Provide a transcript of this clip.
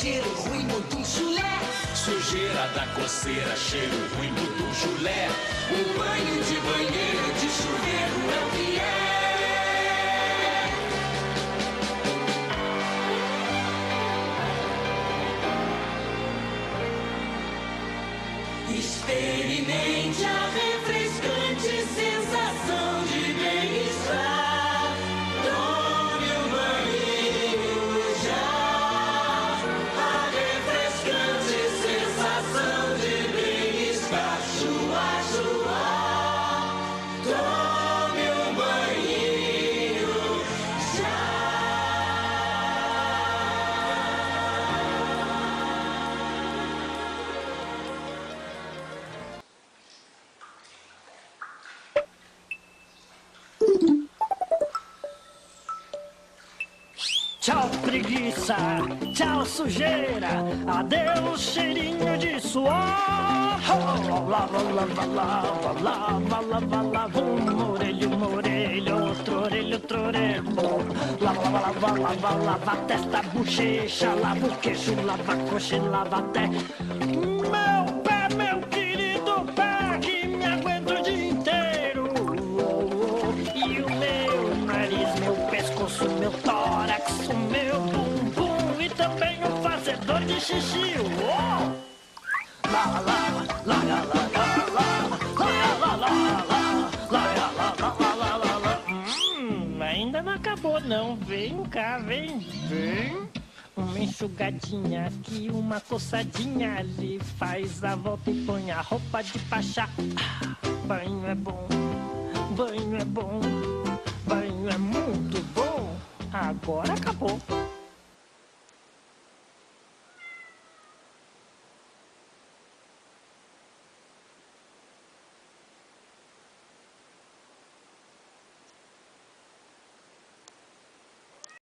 cheiro ruim, muito um chulé. Sujeira da coceira, cheiro ruim, muito um chulé. Um banho de banheiro, de chuveiro é o que é. Experimente a refrescante sensação de bem-estar. Tome um banho já. A refrescante sensação de bem-estar. Chua, chua. Tome um banho já. Tchau preguiça, tchau sujeira, adeus cheirinho de suor. Lava, lava, lava, lava, lava, lava, uma orelha, outro orelho. Lava, lava, lava, lava, lava a testa, bochecha, lava o queixo, lava a coxa e lava até meu pé, meu querido pé, que me aguenta o dia inteiro. E o meu nariz, meu pescoço, meu tórax, o meu bumbum e também o fazedor de xixi. Lá, lá, lá, lá, lá, lá, lá, lá, lá, lá, lá, lá, lá. Ainda não acabou não, vem cá, vem. Uma enxugadinha aqui, uma coçadinha ali, faz a volta e põe a roupa de pachá. Banho é bom, banho é bom, banho é muito bom. Agora acabou.